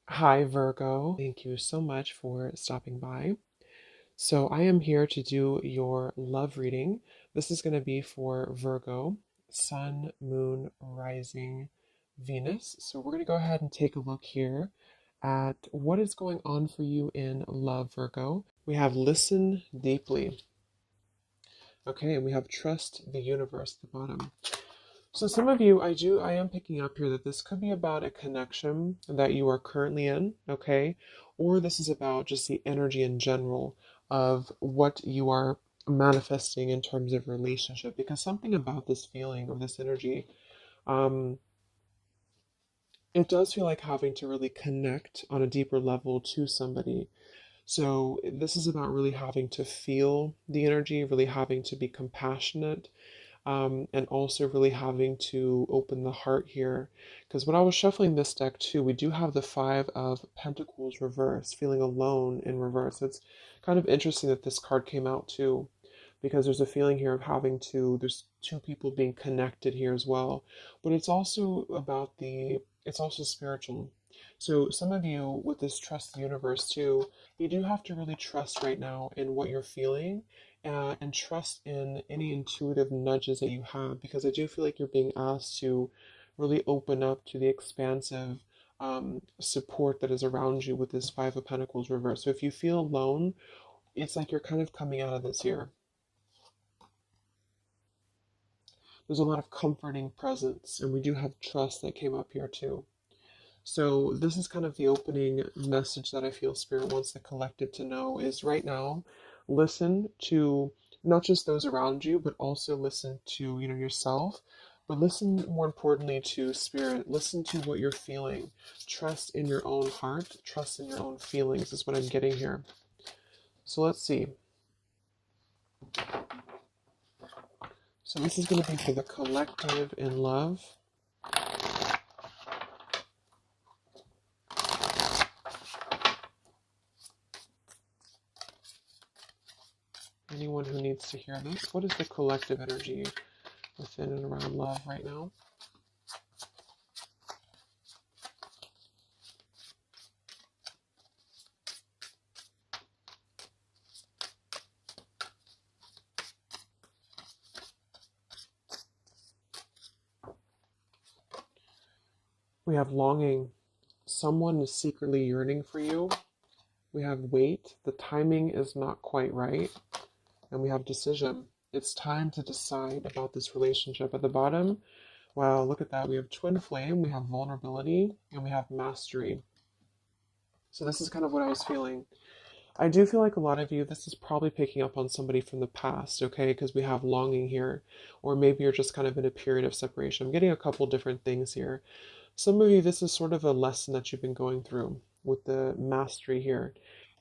Hi, Virgo. Thank you so much for stopping by. So, I am here to do your love reading. This is going to be for Virgo, Sun, Moon, Rising, Venus. So, we're going to go ahead and take a look here at what is going on for you in love, Virgo. We have listen deeply. Okay, and we have trust the universe at the bottom. So some of you, I am picking up here that this could be about a connection that you are currently in, okay? Or this is about just the energy in general of what you are manifesting in terms of relationship. Because something about this feeling or this energy, um, it does feel like having to really connect on a deeper level to somebody. So this is about really having to feel the energy, really having to be compassionate, and also really having to open the heart here. Because when I was shuffling this deck too, we do have the Five of Pentacles reverse, feeling alone in reverse. It's kind of interesting that this card came out too, because there's a feeling here of having to, there's two people being connected here as well. But it's also about it's also spiritual. So some of you with this trust the universe too, you do have to really trust right now in what you're feeling and trust in any intuitive nudges that you have, because I do feel like you're being asked to really open up to the expansive support that is around you with this Five of Pentacles reverse. So if you feel alone, it's like you're kind of coming out of this here. There's a lot of comforting presence, and we do have trust that came up here too. So this is kind of the opening message that I feel Spirit wants the collective to know is right now, listen to not just those around you, but also listen to, yourself, but listen more importantly to Spirit. Listen to what you're feeling. Trust in your own heart. Trust in your own feelings is what I'm getting here. So let's see. So this is going to be for the collective in love. Anyone who needs to hear this, what is the collective energy within and around love right now? We have longing. Someone is secretly yearning for you. We have wait. The timing is not quite right. And we have decision. It's time to decide about this relationship. At the bottom, wow, look at that. We have twin flame, we have vulnerability, and we have mastery. So this is kind of what I was feeling. I do feel like a lot of you, this is probably picking up on somebody from the past, okay? Because we have longing here. Or maybe you're just kind of in a period of separation. I'm getting a couple different things here. Some of you, this is sort of a lesson that you've been going through with the mastery here.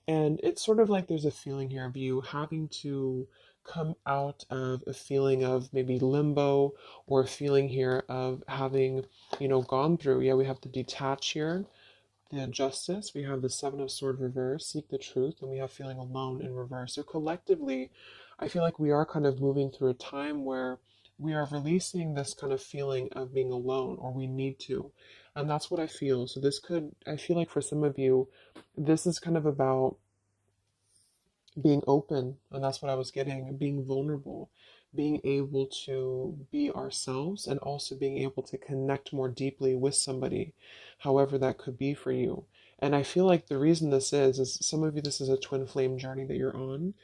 And it's sort of like there's a feeling here of you having to come out of a feeling of maybe limbo, or a feeling here of having, gone through. Yeah, we have the detach here, the justice, we have the Seven of Sword reverse, seek the truth, and we have feeling alone in reverse. So collectively, I feel like we are kind of moving through a time where we are releasing this kind of feeling of being alone, or we need to. And that's what I feel. So this could, I feel like for some of you, this is kind of about being open, and that's what I was getting, being vulnerable, being able to be ourselves, and also being able to connect more deeply with somebody, however that could be for you. And I feel like the reason this is some of you, this is a twin flame journey that you're on.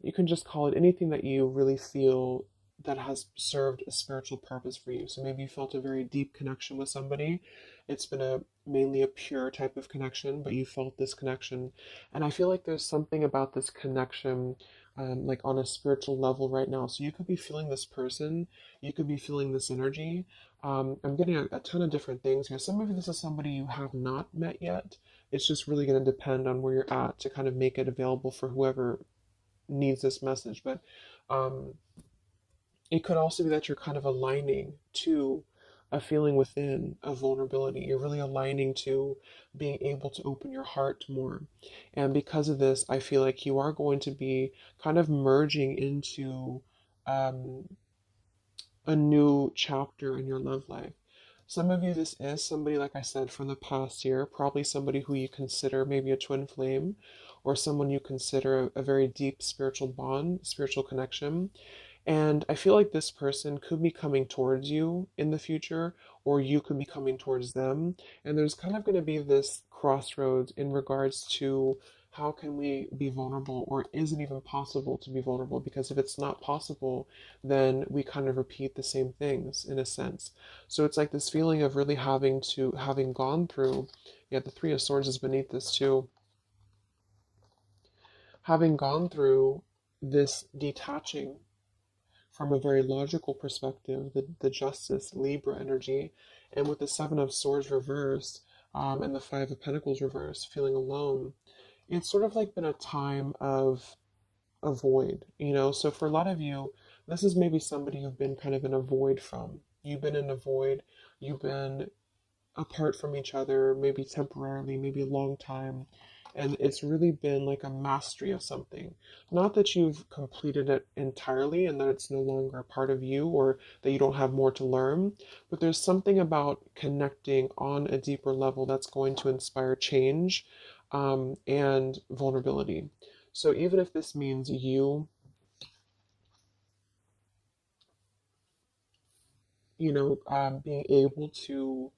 You can just call it anything that you really feel that has served a spiritual purpose for you. So maybe you felt a very deep connection with somebody. It's been a mainly a pure type of connection, but you felt this connection. And I feel like there's something about this connection, like on a spiritual level right now. So you could be feeling this person, you could be feeling this energy. I'm getting a ton of different things here. Some of you, this is somebody you have not met yet. It's just really going to depend on where you're at to kind of make it available for whoever needs this message. But um, it could also be that you're kind of aligning to a feeling within of vulnerability. You're really aligning to being able to open your heart more. And because of this, I feel like you are going to be kind of merging into um, a new chapter in your love life. Some of you, this is somebody, like I said, from the past year, probably somebody who you consider maybe a twin flame, or someone you consider a very deep spiritual bond, spiritual connection. And I feel like this person could be coming towards you in the future, or you could be coming towards them. And there's kind of going to be this crossroads in regards to how can we be vulnerable, or is it even possible to be vulnerable? Because if it's not possible, then we kind of repeat the same things in a sense. So it's like this feeling of really having gone through, yeah, the Three of Swords is beneath this too, having gone through this detaching from a very logical perspective, the Justice Libra energy, and with the Seven of Swords reversed, and the Five of Pentacles reversed, feeling alone, it's sort of like been a time of a void, you know? So for a lot of you, this is maybe somebody you've been kind of in a void from. You've been in a void, you've been apart from each other, maybe temporarily, maybe a long time. And it's really been like a mastery of something. Not that you've completed it entirely and that it's no longer a part of you or that you don't have more to learn, but there's something about connecting on a deeper level that's going to inspire change, and vulnerability. So even if this means being able to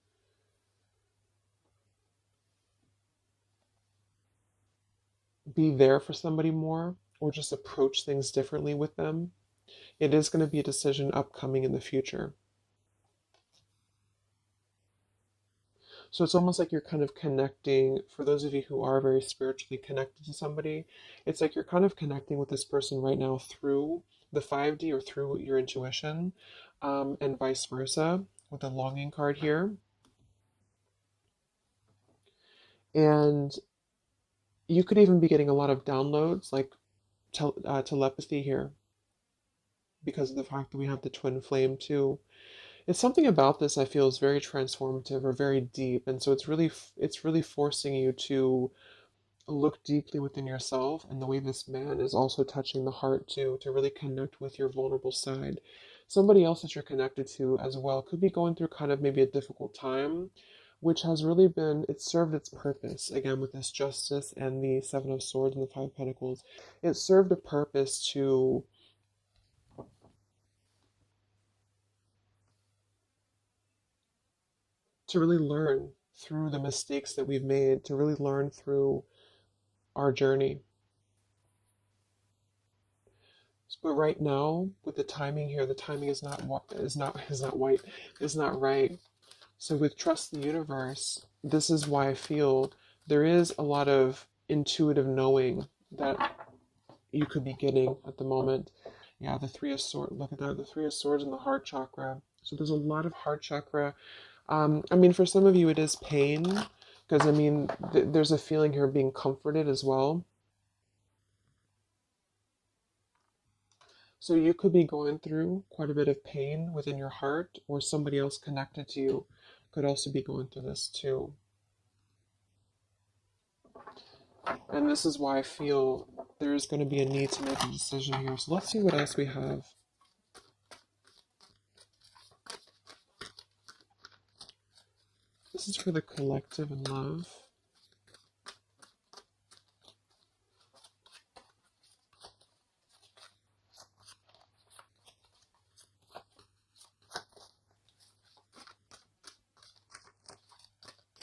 be there for somebody more or just approach things differently with them, it is going to be a decision upcoming in the future. So it's almost like you're kind of connecting, for those of you who are very spiritually connected to somebody, it's like you're kind of connecting with this person right now through the 5D or through your intuition, and vice versa with the longing card here. And you could even be getting a lot of downloads, like telepathy here, because of the fact that we have the twin flame too. It's something about this I feel is very transformative or very deep, and so it's really forcing you to look deeply within yourself, and the way this man is also touching the heart too, to really connect with your vulnerable side. Somebody else that you're connected to as well could be going through kind of maybe a difficult time, which has really been, it served its purpose again with this Justice and the Seven of Swords and the Five of Pentacles. It served a purpose to really learn through the mistakes that we've made, to really learn through our journey. But right now, with the timing here, the timing is not right. So with Trust the Universe, this is why I feel there is a lot of intuitive knowing that you could be getting at the moment. Yeah, the Three of Swords. Look at that, the Three of Swords and the heart chakra. So there's a lot of heart chakra. I mean, for some of you, it is pain, because I mean, there's a feeling here of being comforted as well. So you could be going through quite a bit of pain within your heart, or somebody else connected to you could also be going through this too. And this is why I feel there is going to be a need to make a decision here. So let's see what else we have. This is for the collective and love.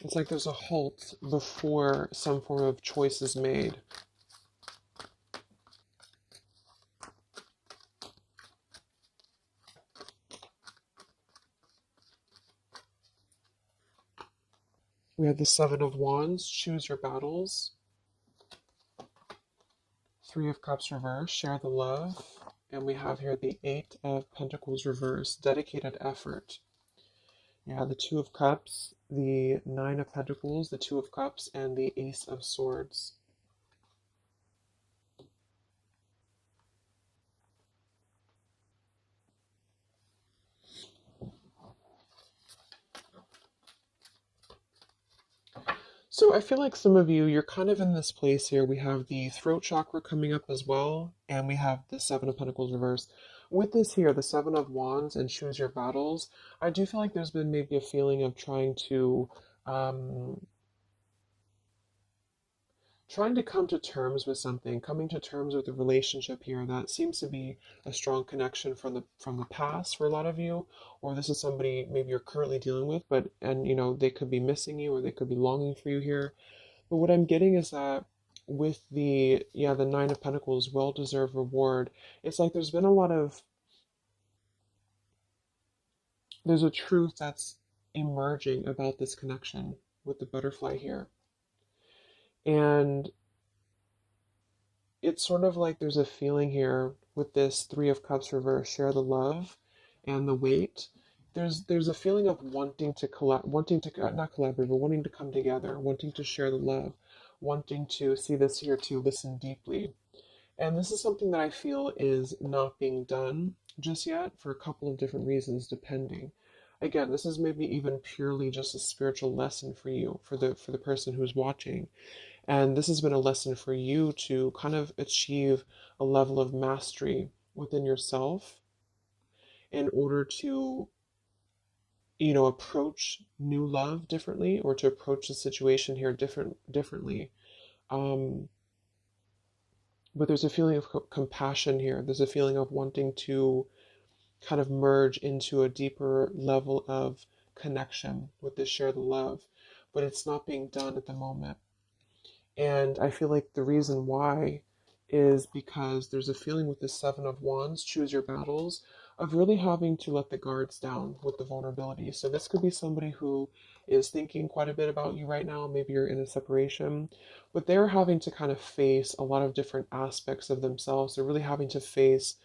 It's like there's a halt before some form of choice is made. We have the Seven of Wands, choose your battles. Three of Cups reverse, share the love. And we have here the Eight of Pentacles reverse, dedicated effort. Yeah, the Two of Cups, the Nine of Pentacles, the Two of Cups, and the Ace of Swords. So I feel like some of you, you're kind of in this place here. We have the throat chakra coming up as well, and we have the Seven of Pentacles reversed. with this here, the Seven of Wands and choose your battles, I do feel like there's been maybe a feeling of um, trying to come to terms with something, coming to terms with a relationship here that seems to be a strong connection from the past for a lot of you, or this is somebody maybe you're currently dealing with, but and you know they could be missing you or they could be longing for you here. But what I'm getting is that with the Nine of Pentacles, well-deserved reward, it's like there's a truth that's emerging about this connection with the butterfly here. And it's sort of like there's a feeling here with this Three of Cups reverse, share the love and the weight. There's a feeling of wanting to wanting to not collaborate, but wanting to come together, wanting to share the love, wanting to see this here to listen deeply. And this is something that I feel is not being done just yet for a couple of different reasons, depending. Again, this is maybe even purely just a spiritual lesson for you, for the person who's watching. And this has been a lesson for you to kind of achieve a level of mastery within yourself in order to, approach new love differently or to approach the situation here differently. Um, but there's a feeling of compassion here. There's a feeling of wanting to kind of merge into a deeper level of connection with this share the love, but it's not being done at the moment. And I feel like the reason why is because there's a feeling with the Seven of Wands, choose your battles, of really having to let the guards down with the vulnerability. So this could be somebody who is thinking quite a bit about you right now. Maybe you're in a separation, but they're having to kind of face a lot of different aspects of themselves. They're really having to face,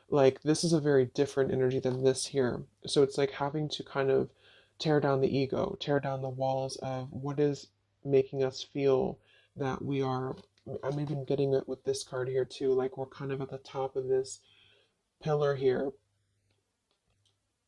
like, this is a very different energy than this here. So it's like having to kind of tear down the ego, tear down the walls of what is making us feel that we are. I'm even getting it with this card here too, like we're kind of at the top of this pillar here,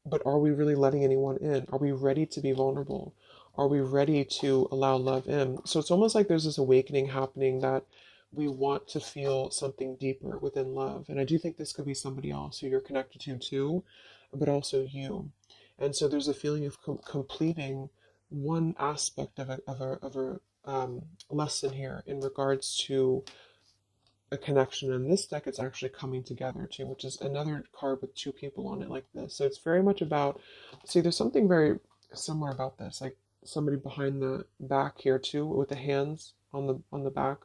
but are we really letting anyone in? Are we ready to be vulnerable? Are we ready to allow love in? So it's almost like there's this awakening happening that we want to feel something deeper within love. And I do think this could be somebody else who you're connected to too, but also you. And so there's a feeling of completing one aspect of a lesson here in regards to a connection. In this deck, it's actually coming together too, which is another card with two people on it like this. So it's very much about, see, there's something very similar about this, like somebody behind the back here too, with the hands on the back.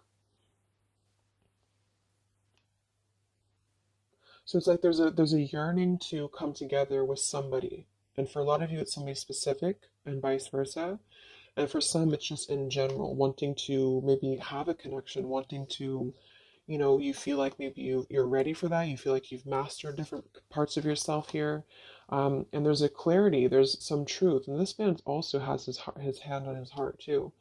So it's like there's a yearning to come together with somebody. And for a lot of you, it's somebody specific and vice versa. And for some, it's just in general, wanting to maybe have a connection, wanting to, you feel like maybe you're ready for that. You feel like you've mastered different parts of yourself here. And there's a clarity, there's some truth. And this man also has his hand on his heart too.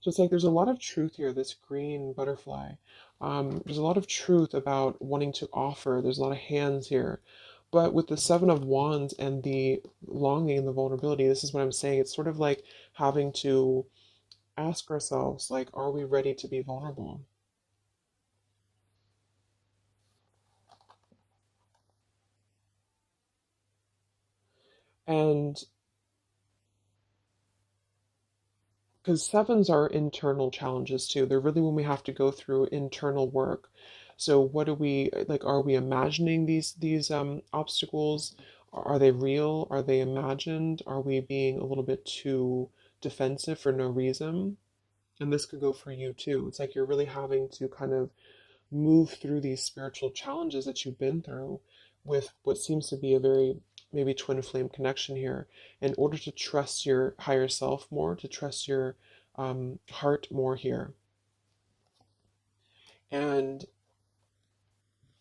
So it's like there's a lot of truth here, this green butterfly. There's a lot of truth about wanting to offer. There's a lot of hands here. But with the Seven of Wands and the longing and the vulnerability, this is what I'm saying. It's sort of like having to ask ourselves, like, are we ready to be vulnerable? And because sevens are internal challenges too. They're really when we have to go through internal work. So what do we like? Are we imagining these obstacles? Are they real? Are they imagined? Are we being a little bit too defensive for no reason? And this could go for you too. It's like you're really having to kind of move through these spiritual challenges that you've been through with what seems to be a very maybe twin flame connection here in order to trust your higher self more, to trust your heart more here. And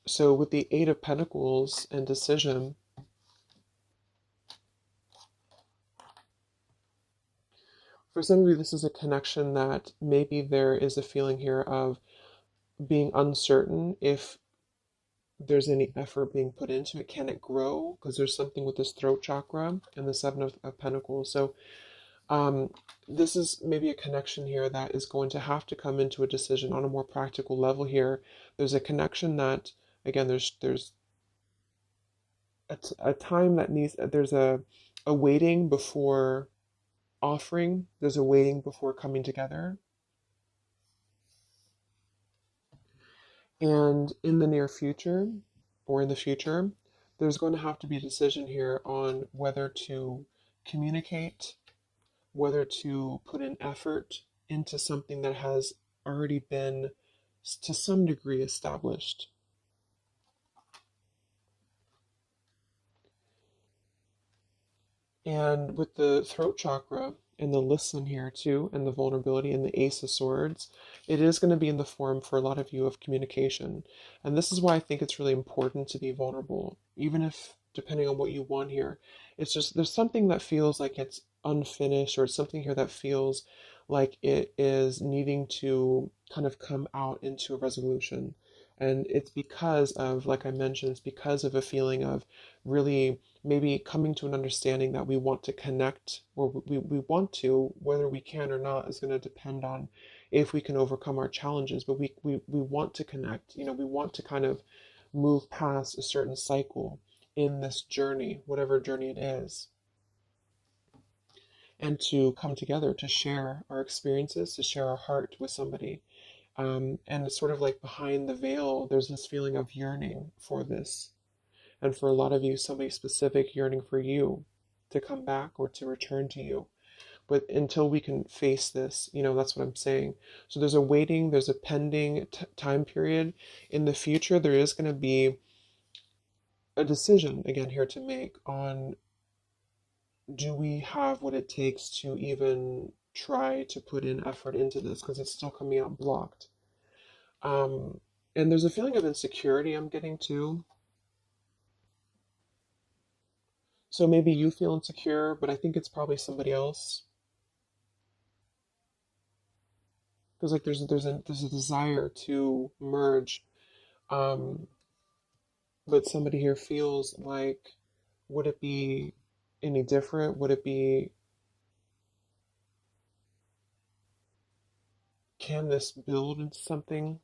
so with the Eight of Pentacles and decision, for some of you, this is a connection that maybe there is a feeling here of being uncertain if there's any effort being put into it. Can it grow? Because there's something with this throat chakra and the Seven of Pentacles. So this is maybe a connection here that is going to have to come into a decision on a more practical level here. There's a connection that, again, there's a time that needs, there's a waiting before offering, there's a waiting before coming together. And in the near future, or in the future, there's going to have to be a decision here on whether to communicate, whether to put in effort into something that has already been to some degree established. And with the throat chakra and the listen here too, and the vulnerability and the Ace of Swords, it is going to be in the form for a lot of you of communication. And this is why I think it's really important to be vulnerable, even if, depending on what you want here, it's just there's something that feels like it's unfinished, or it's something here that feels like it is needing to kind of come out into a resolution. And it's because of, like I mentioned, it's because of a feeling of really maybe coming to an understanding that we want to connect, or we want to, whether we can or not is going to depend on if we can overcome our challenges, but we want to connect, we want to kind of move past a certain cycle in this journey, whatever journey it is, and to come together to share our experiences, to share our heart with somebody. And it's sort of like behind the veil, there's this feeling of yearning for this. And for a lot of you, somebody specific yearning for you to come back or to return to you. But until we can face this, that's what I'm saying. So there's a waiting, there's a pending time period. In the future, there is going to be a decision again here to make on, do we have what it takes to even try to put in effort into this, because it's still coming out blocked. And there's a feeling of insecurity I'm getting too. So maybe you feel insecure, but I think it's probably somebody else. Because like there's a desire to merge, um, but somebody here feels like, would it be any different? Would it be, can this build into something?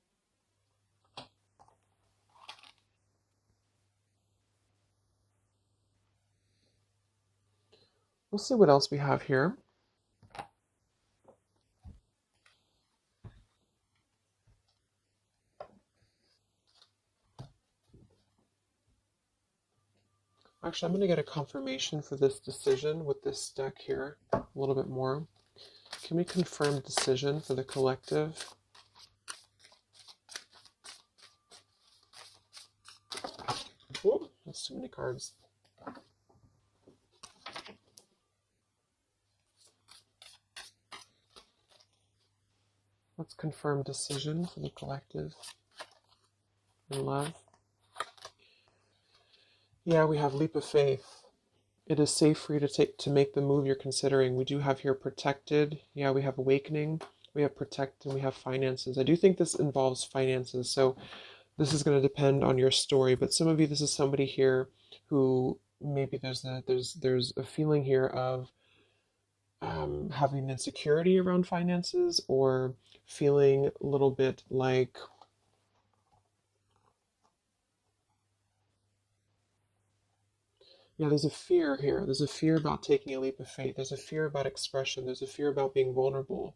We'll see what else we have here. Actually, I'm going to get a confirmation for this decision with this deck here a little bit more. Can we confirm decision for the collective? Oh, that's too many cards. Let's confirm decision for the collective in love. Yeah, we have leap of faith. It is safe for you to make the move you're considering. We do have here protected. Yeah, we have awakening. We have protect, and we have finances. I do think this involves finances. So this is going to depend on your story. But some of you, this is somebody here who maybe there's a feeling here of having insecurity around finances, or feeling a little bit like, yeah, there's a fear here. There's a fear about taking a leap of faith. There's a fear about expression. There's a fear about being vulnerable.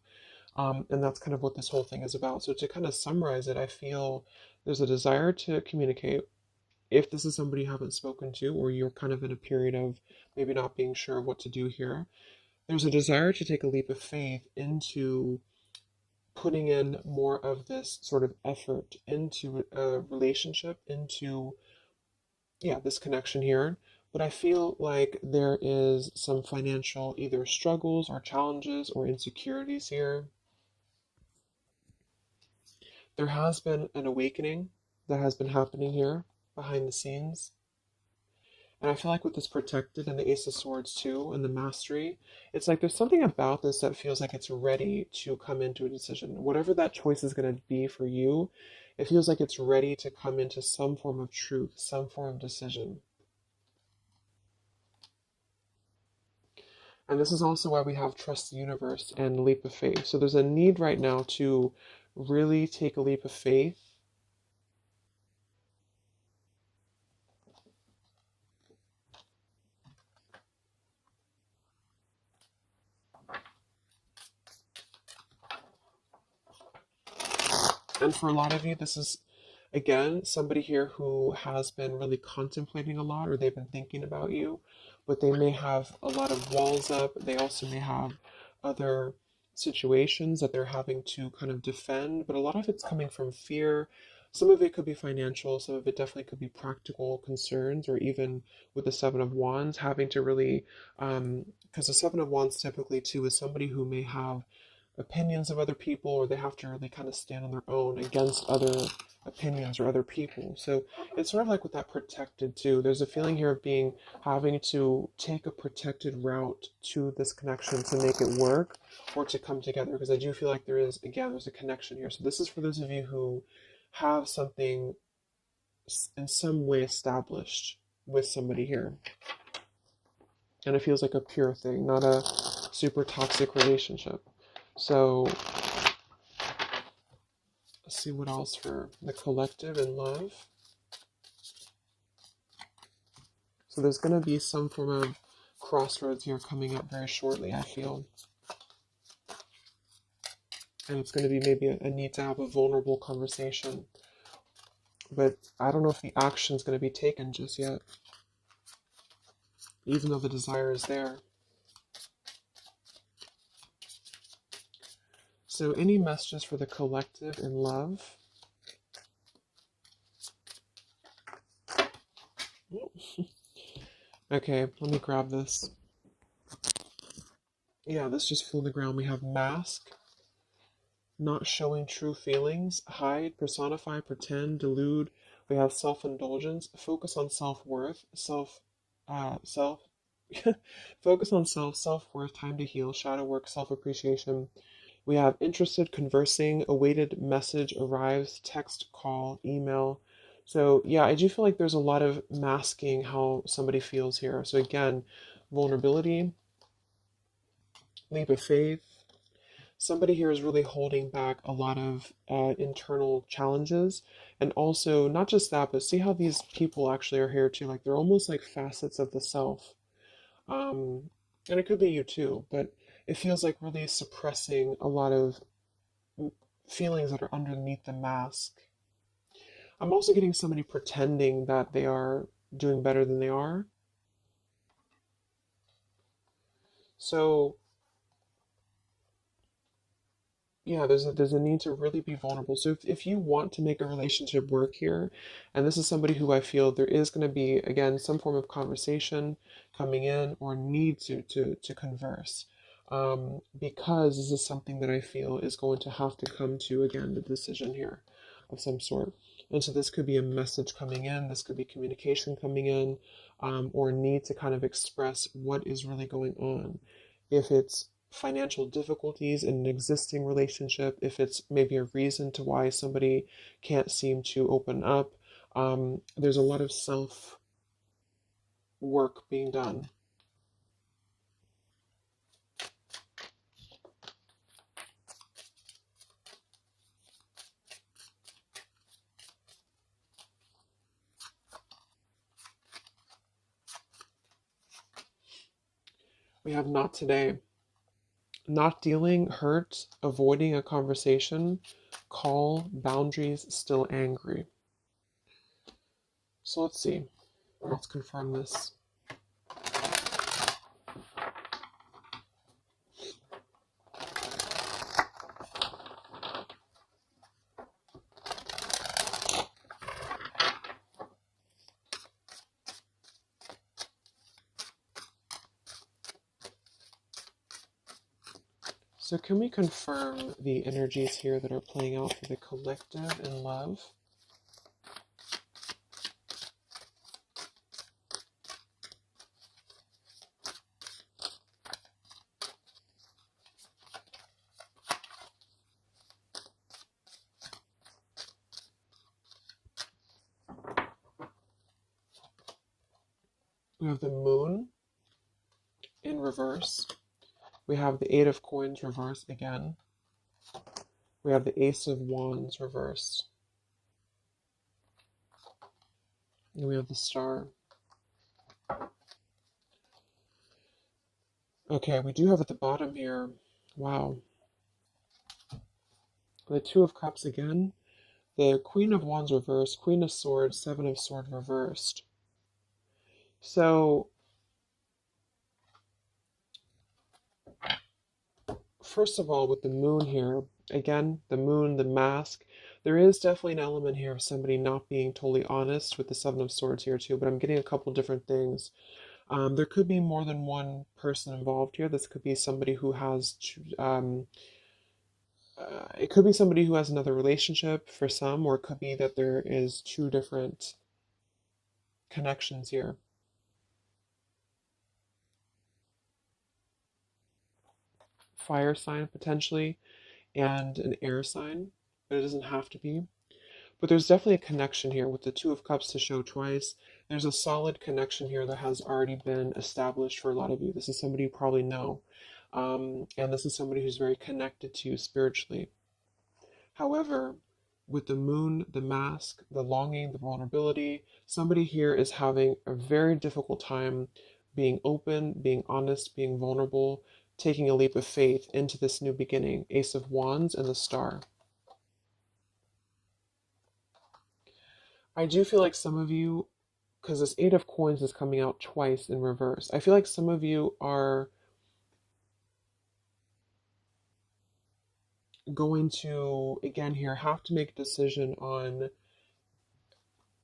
And that's kind of what this whole thing is about. So to kind of summarize it, I feel there's a desire to communicate. If this is somebody you haven't spoken to, or you're kind of in a period of maybe not being sure of what to do here, there's a desire to take a leap of faith into putting in more of this sort of effort into a relationship, into, yeah, this connection here. But I feel like there is some financial either struggles or challenges or insecurities here. There has been an awakening that has been happening here behind the scenes. And I feel like with this protected and the Ace of Swords too, and the mastery, it's like there's something about this that feels like it's ready to come into a decision. Whatever that choice is going to be for you, it feels like it's ready to come into some form of truth, some form of decision. And this is also why we have trust the universe and leap of faith. So there's a need right now to really take a leap of faith And for a lot of you, this is, again, somebody here who has been really contemplating a lot, or they've been thinking about you, but they may have a lot of walls up. They also may have other situations that they're having to kind of defend, but a lot of it's coming from fear. Some of it could be financial, some of it definitely could be practical concerns, or even with the Seven of Wands, having to really, because the Seven of Wands typically too is somebody who may have opinions of other people, or they have to really kind of stand on their own against other opinions or other people. So it's sort of like with that protected too. There's a feeling here of being having to take a protected route to this connection to make it work or to come together. Because I do feel like there is, again, there's a connection here. So this is for those of you who have something in some way established with somebody here. And it feels like a pure thing, not a super toxic relationship. So let's see what else for the collective and love. So there's going to be some form of crossroads here coming up very shortly, I feel. And it's going to be maybe a need to have a vulnerable conversation. But I don't know if the action is going to be taken just yet, even though the desire is there. So any messages for the collective in love? Okay, let me grab this. Yeah, this just flew on the ground. We have mask, not showing true feelings, hide, personify, pretend, delude. We have self-indulgence, focus on self-worth, focus on self-worth, time to heal, shadow work, self-appreciation. We have interested, conversing, awaited message arrives, text, call, email. So yeah, I do feel like there's a lot of masking how somebody feels here. So again, vulnerability, leap of faith. Somebody here is really holding back a lot of internal challenges. And also, not just that, but see how these people actually are here too. Like they're almost like facets of the self. Um, and it could be you too, but it feels like really suppressing a lot of feelings that are underneath the mask. I'm also getting somebody pretending that they are doing better than they are. So yeah, there's a need to really be vulnerable. So if you want to make a relationship work here, and this is somebody who I feel there is going to be, again, some form of conversation coming in or need to converse. Because this is something that I feel is going to have to come to, again, the decision here of some sort. And so this could be a message coming in, this could be communication coming in, or need to kind of express what is really going on. If it's financial difficulties in an existing relationship, if it's maybe a reason to why somebody can't seem to open up, there's a lot of self work being done. We have not today. Not dealing, hurt, avoiding a conversation, call, boundaries, still angry. So let's see. Let's confirm this. So can we confirm the energies here that are playing out for the collective in love? We have the moon in reverse. We have the Eight of Coins reversed again. We have the Ace of Wands reversed. And we have the Star. Okay, we do have at the bottom here, wow, the Two of Cups again. The Queen of Wands reversed, Queen of Swords, Seven of Swords reversed. So, first of all, with the moon here, again, the moon, the mask, there is definitely an element here of somebody not being totally honest with the Seven of Swords here too, but I'm getting a couple different things. There could be more than one person involved here. This could be somebody who has, it could be somebody who has another relationship for some, or it could be that there is two different connections here. Fire sign potentially, and an air sign, but it doesn't have to be. But there's definitely a connection here with the Two of Cups to show twice. There's a solid connection here that has already been established for a lot of you. This is somebody you probably know. And this is somebody who's very connected to you spiritually. However, with the moon, the mask, the longing, the vulnerability, somebody here is having a very difficult time being open, being honest, being vulnerable, taking a leap of faith into this new beginning. Ace of Wands and the Star. I do feel like some of you, because this Eight of Coins is coming out twice in reverse, I feel like some of you are going to, again here, have to make a decision on,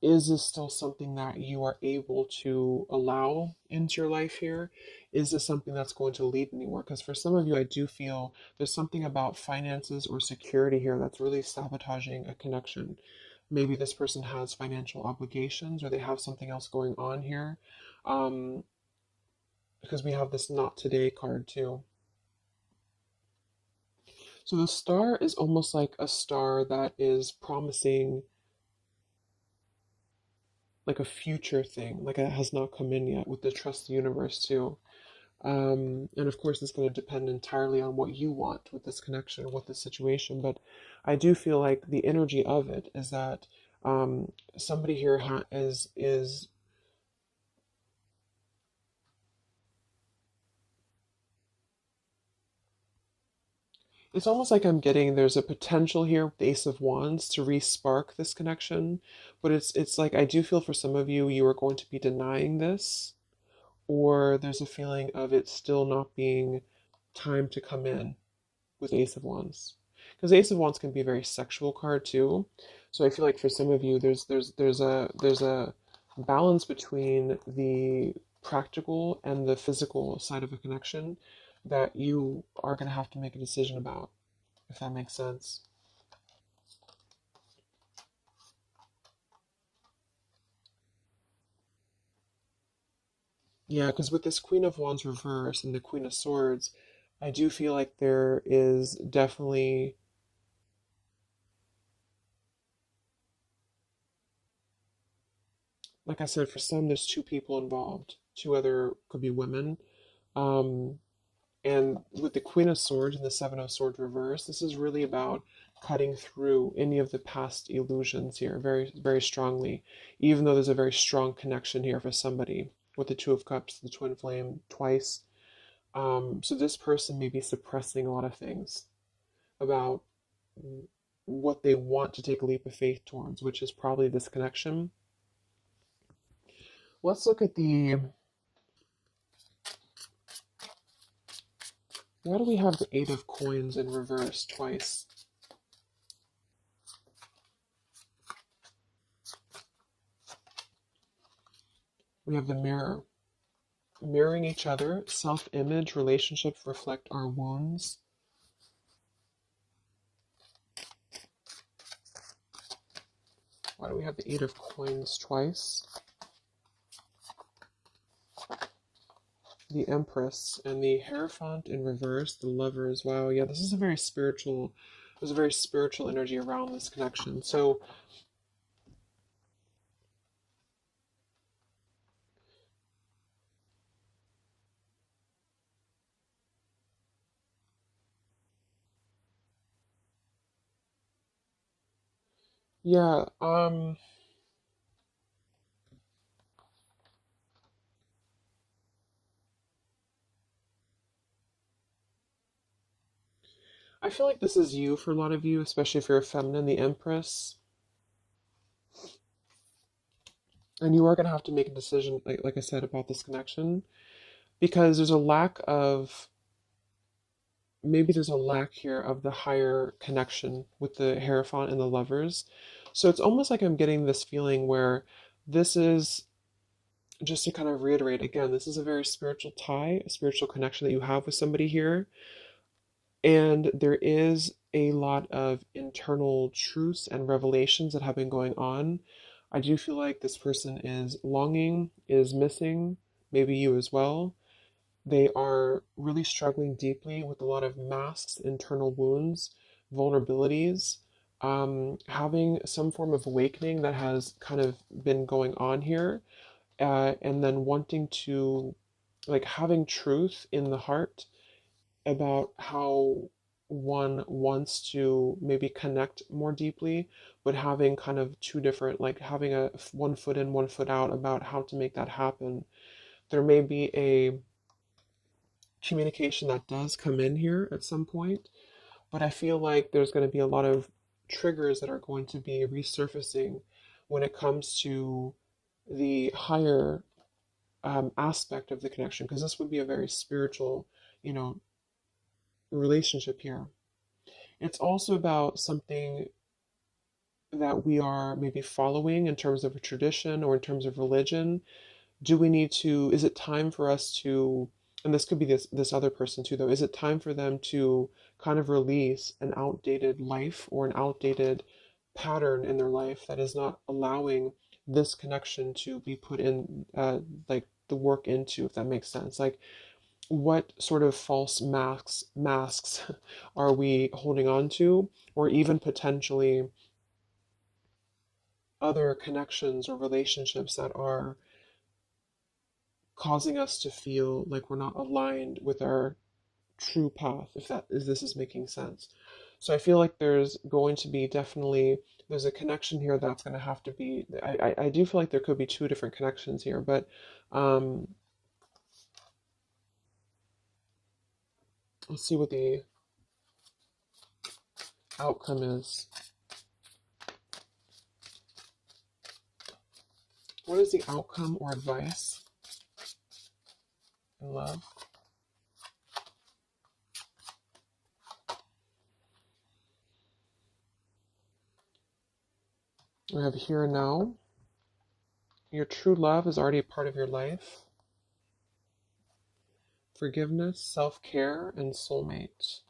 is this still something that you are able to allow into your life here? Is this something that's going to lead anywhere? Because for some of you, I do feel there's something about finances or security here that's really sabotaging a connection. Maybe this person has financial obligations or they have something else going on here. Because we have this not today card too. So the star is almost like a star that is promising like a future thing, like it has not come in yet with the trust the universe too. And of course, it's going to depend entirely on what you want with this connection, with this situation. But I do feel like the energy of it is that somebody here is it's almost like I'm getting there's a potential here with the Ace of Wands to re-spark this connection, but it's like I do feel for some of you you are going to be denying this, or there's a feeling of it still not being time to come in with Ace of Wands. Because Ace of Wands can be a very sexual card too. So I feel like for some of you there's a balance between the practical and the physical side of a connection that you are going to have to make a decision about, if that makes sense. Yeah, because with this Queen of Wands reverse and the Queen of Swords, I do feel like there is definitely, like I said, for some, there's two people involved. Two other could be women. Um, and with the Queen of Swords and the Seven of Swords reverse, this is really about cutting through any of the past illusions here very, very strongly, even though there's a very strong connection here for somebody with the Two of Cups, the Twin Flame twice. So this person may be suppressing a lot of things about what they want to take a leap of faith towards, which is probably this connection. Let's look at the. Why do we have the Eight of Coins in reverse twice? We have the Mirror. Mirroring each other, self-image, relationships reflect our wounds. Why do we have the Eight of Coins twice? The Empress and the Hierophant in reverse, the Lovers. Wow, yeah, this is a very spiritual, there's a very spiritual energy around this connection. So, yeah, I feel like this is you for a lot of you, especially if you're a feminine, the Empress. And you are going to have to make a decision, like I said, about this connection, because there's a lack of, maybe there's a lack here of the higher connection with the Hierophant and the lovers. So it's almost like I'm getting this feeling where this is, just to kind of reiterate again, this is a very spiritual tie, a spiritual connection that you have with somebody here. And there is a lot of internal truths and revelations that have been going on. I do feel like this person is longing, is missing, maybe you as well. They are really struggling deeply with a lot of masks, internal wounds, vulnerabilities, having some form of awakening that has kind of been going on here, and then wanting to, like, having truth in the heart about how one wants to maybe connect more deeply, but having kind of two different, like having a one foot in, one foot out about how to make that happen. There may be a communication that does come in here at some point, but I feel like there's going to be a lot of triggers that are going to be resurfacing when it comes to the higher aspect of the connection, because this would be a very spiritual, you know, relationship here. It's also about something that we are maybe following in terms of a tradition or in terms of religion. Do we need to, is it time for us to, and this could be this other person too though, is it time for them to kind of release an outdated life or an outdated pattern in their life that is not allowing this connection to be put in, like the work into, if that makes sense? Like, what sort of false masks are we holding on to, or even potentially other connections or relationships that are causing us to feel like we're not aligned with our true path, if that is, this is making sense. So I feel like there's going to be definitely, there's a connection here that's going to have to be, I do feel like there could be two different connections here, but um let's see what the outcome is. What is the outcome or advice in love? We have here and now. Your true love is already a part of your life. Forgiveness, self-care, and soulmate.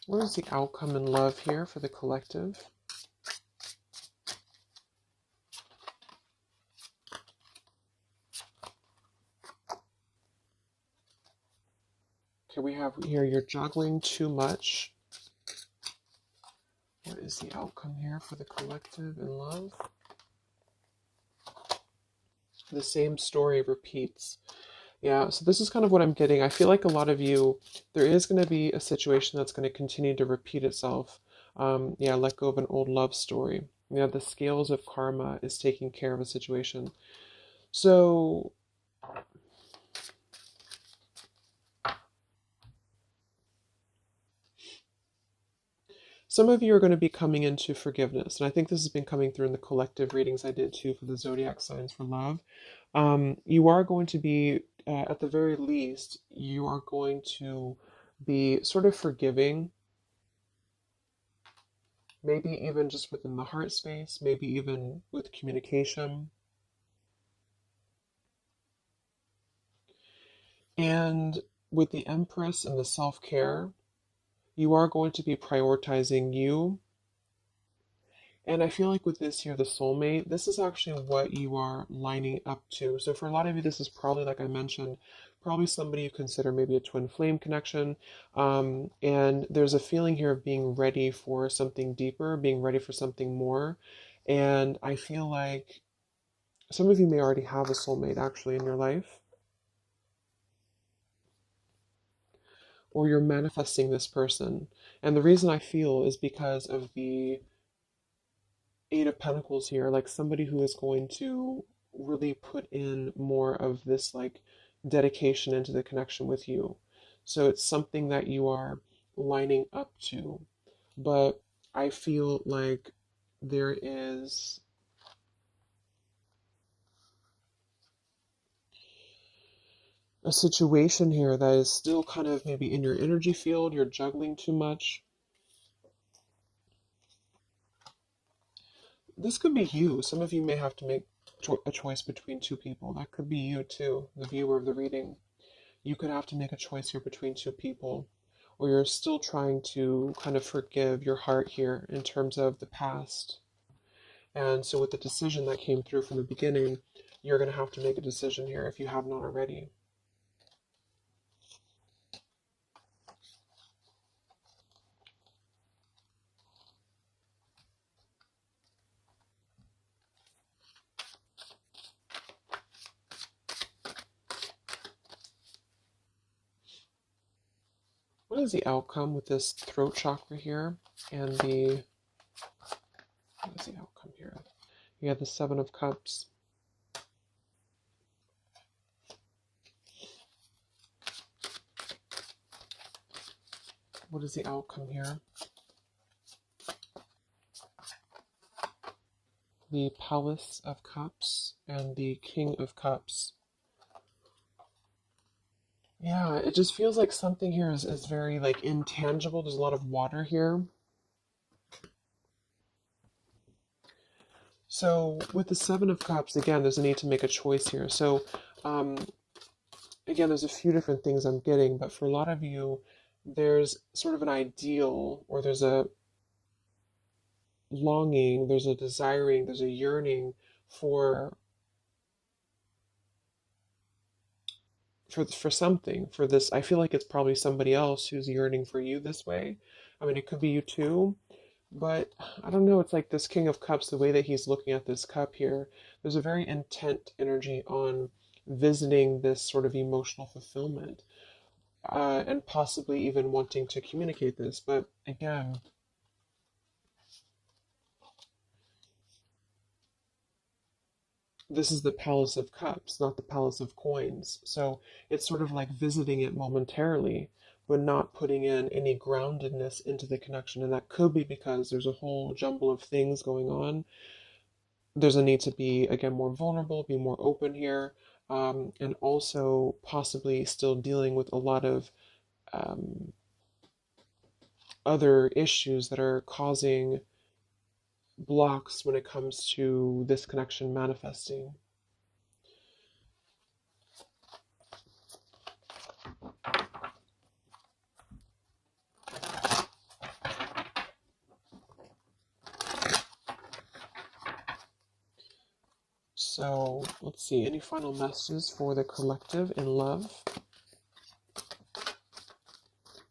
What is the outcome in love here for the collective? Okay, we have here, you're juggling too much. What is the outcome here for the collective in love? The same story repeats. Yeah, so this is kind of what I'm getting. I feel like a lot of you, there is going to be a situation that's going to continue to repeat itself. Yeah, let go of an old love story. Yeah, the scales of karma is taking care of a situation. So some of you are going to be coming into forgiveness, and I think this has been coming through in the collective readings I did too for the zodiac signs for love. You are going to be, at the very least, you are going to be sort of forgiving, maybe even just within the heart space, maybe even with communication. And with the Empress and the self care, you are going to be prioritizing you. And I feel like with this here, the soulmate, this is actually what you are lining up to. So for a lot of you, this is probably, like I mentioned, probably somebody you consider maybe a twin flame connection. And there's a feeling here of being ready for something deeper, being ready for something more. And I feel like some of you may already have a soulmate actually in your life. or you're manifesting this person. And the reason I feel is because of the Eight of Pentacles here, like somebody who is going to really put in more of this like dedication into the connection with you. So it's something that you are lining up to. But I feel like there is a situation here that is still kind of maybe in your energy field, you're juggling too much. This could be you. Some of you may have to make a choice between two people. That could be you too, the viewer of the reading. You could have to make a choice here between two people, or you're still trying to kind of forgive your heart here in terms of the past. And so, with the decision that came through from the beginning, you're going to have to make a decision here if you have not already. What is the outcome with this throat chakra here and the, what is the outcome here? You have the Seven of Cups. What is the outcome here? The Palace of Cups and the King of Cups. Yeah, it just feels like something here is very like intangible. There's a lot of water here. So with the Seven of Cups, again, there's a need to make a choice here. So again, there's a few different things I'm getting, but for a lot of you, there's sort of an ideal, or there's a longing, there's a desiring, there's a yearning for something, for this. I feel like it's probably somebody else who's yearning for you this way. I mean, it could be you too, but I don't know. It's like this King of Cups, the way that he's looking at this cup here, there's a very intent energy on visiting this sort of emotional fulfillment, and possibly even wanting to communicate this. But again, this is the Palace of Cups, not the Palace of Coins. So it's sort of like visiting it momentarily, but not putting in any groundedness into the connection. And that could be because there's a whole jumble of things going on. There's a need to be, again, more vulnerable, be more open here, and also possibly still dealing with a lot of other issues that are causing blocks when it comes to this connection manifesting. So let's see, any final messages for the collective in love?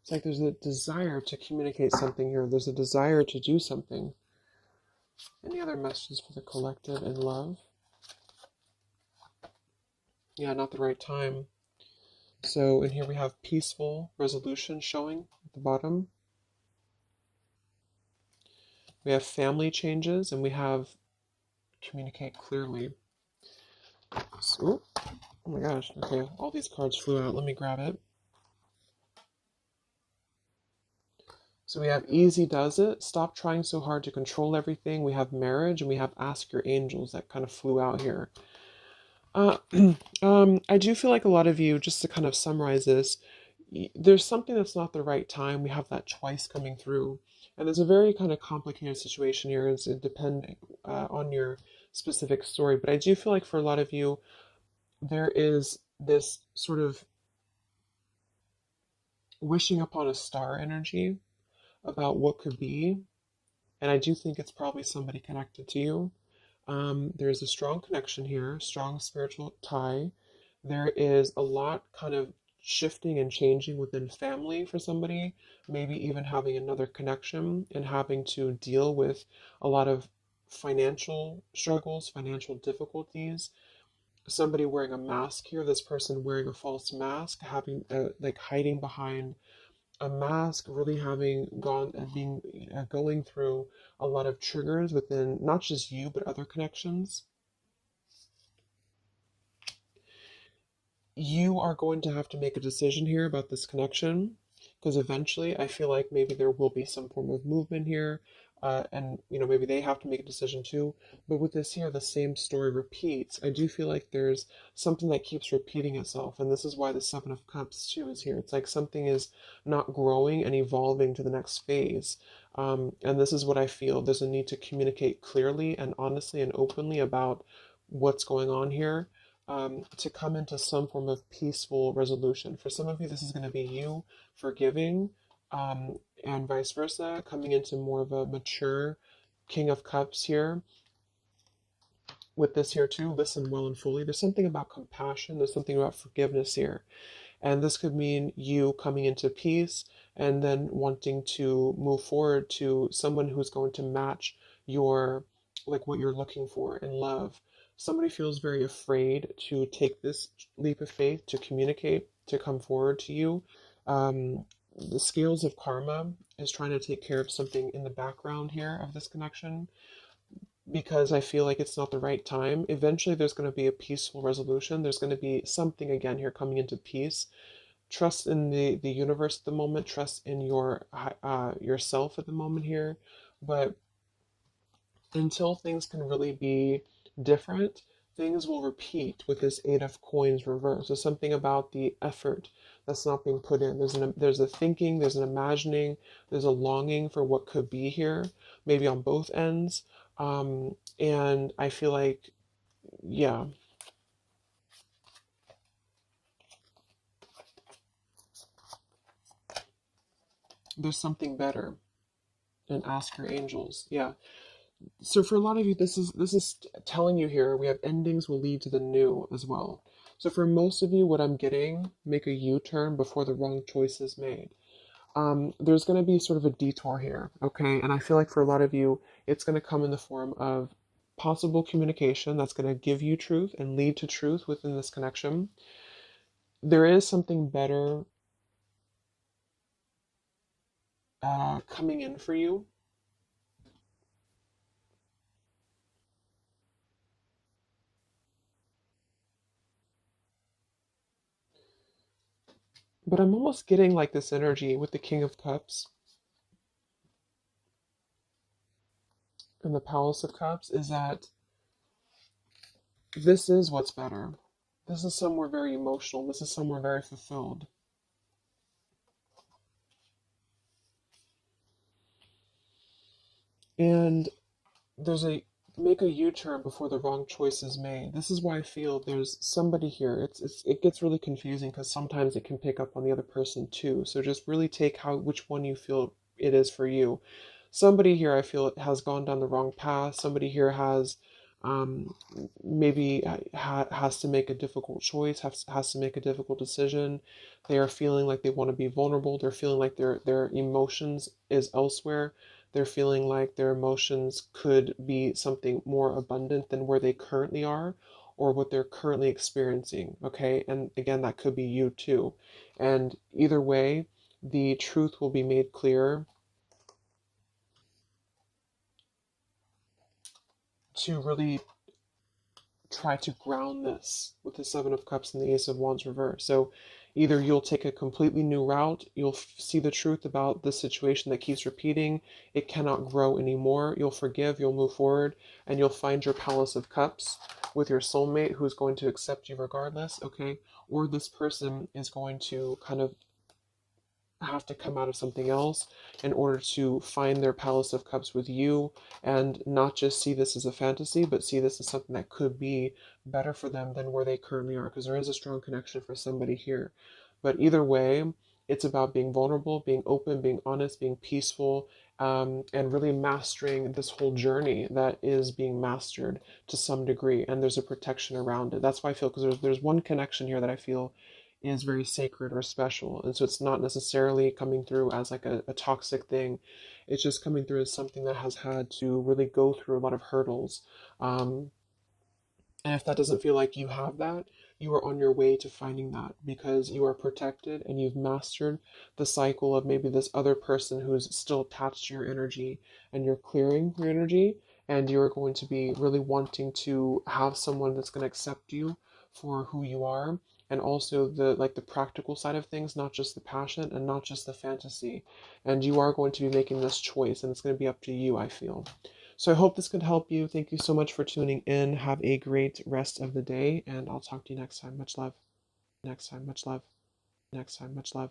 It's like there's a desire to communicate something here. There's a desire to do something. Any other messages for the collective in love? Yeah, not the right time. So in here we have peaceful resolution showing at the bottom. We have family changes, and we have communicate clearly. So, oh my gosh, okay, all these cards flew out. Let me grab it. So we have easy does it, stop trying so hard to control everything. We have marriage, and we have ask your angels that kind of flew out here. I do feel like a lot of you, just to kind of summarize this, there's something that's not the right time. We have that twice coming through. And there's a very kind of complicated situation here. It's depending on your specific story. But I do feel like for a lot of you, there is this sort of wishing upon a star energy about what could be. And I do think it's probably somebody connected to you. There's a strong connection here, strong spiritual tie. There is a lot kind of shifting and changing within family for somebody, maybe even having another connection and having to deal with a lot of financial struggles, financial difficulties. Somebody wearing a mask here, this person wearing a false mask, having like hiding behind a mask, really having gone and being going through a lot of triggers within not just you but other connections. You are going to have to make a decision here about this connection, because eventually I feel like maybe there will be some form of movement here, and maybe they have to make a decision too. But with this here, the same story repeats. I do feel like there's something that keeps repeating itself, and this is why the Seven of Cups too is here. It's like something is not growing and evolving to the next phase. And this is what I feel. There's a need to communicate clearly and honestly and openly about what's going on here, to come into some form of peaceful resolution. For some of you, this is going to be you forgiving, and vice versa, coming into more of a mature King of Cups here. With this here too, listen well and fully. There's something about compassion, there's something about forgiveness here. And this could mean you coming into peace and then wanting to move forward to someone who's going to match your, like what you're looking for in love. Somebody feels very afraid to take this leap of faith, to communicate, to come forward to you. The scales of karma is trying to take care of something in the background here of this connection, because I feel like it's not the right time. Eventually, there's going to be a peaceful resolution. There's going to be something again here coming into peace. Trust in the universe at the moment. Trust in yourself at the moment here. But until things can really be different, things will repeat with this Eight of Coins reverse. There's something about the effort that's not being put in. There's a thinking, there's an imagining, there's a longing for what could be here, maybe on both ends. And I feel like, yeah, there's something better. And ask your angels. Yeah. So for a lot of you, this is telling you here, we have endings will lead to the new as well. So for most of you, what I'm getting, make a U-turn before the wrong choice is made. There's going to be sort of a detour here, okay? And I feel like for a lot of you, it's going to come in the form of possible communication that's going to give you truth and lead to truth within this connection. There is something better coming in for you. But I'm almost getting like this energy with the King of Cups and the Palace of Cups is that this is what's better. This is somewhere very emotional. This is somewhere very fulfilled. And there's a make a U-turn before the wrong choice is made. This is why I feel there's somebody here. It gets really confusing because sometimes it can pick up on the other person too. So just really take which one you feel it is for you. Somebody here I feel has gone down the wrong path. Somebody here has um, maybe has to make a difficult choice, has to make a difficult decision. They are feeling like they want to be vulnerable. They're feeling like their emotions is elsewhere. They're feeling like their emotions could be something more abundant than where they currently are or what they're currently experiencing. Okay. And again, that could be you too. And either way, the truth will be made clear to really try to ground this with the Seven of Cups and the Ace of Wands reverse. So either you'll take a completely new route, you'll see the truth about the situation that keeps repeating, it cannot grow anymore, you'll forgive, you'll move forward, and you'll find your Palace of Cups with your soulmate who's going to accept you regardless, okay? Or this person is going to kind of have to come out of something else in order to find their Palace of Cups with you and not just see this as a fantasy, but see this as something that could be better for them than where they currently are, because there is a strong connection for somebody here. But either way, it's about being vulnerable, being open, being honest, being peaceful, and really mastering this whole journey that is being mastered to some degree. And there's a protection around it. That's why I feel, because there's one connection here that I feel is very sacred or special. And so it's not necessarily coming through as like a toxic thing. It's just coming through as something that has had to really go through a lot of hurdles. And if that doesn't feel like you have that, you are on your way to finding that, because you are protected and you've mastered the cycle of maybe this other person who's still attached to your energy, and you're clearing your energy, and you're going to be really wanting to have someone that's going to accept you for who you are, and also the practical side of things, not just the passion and not just the fantasy. And you are going to be making this choice, and it's going to be up to you, I feel. So I hope this could help you. Thank you so much for tuning in. Have a great rest of the day, and I'll talk to you next time. Much love. Next time. Much love. Next time. Much love.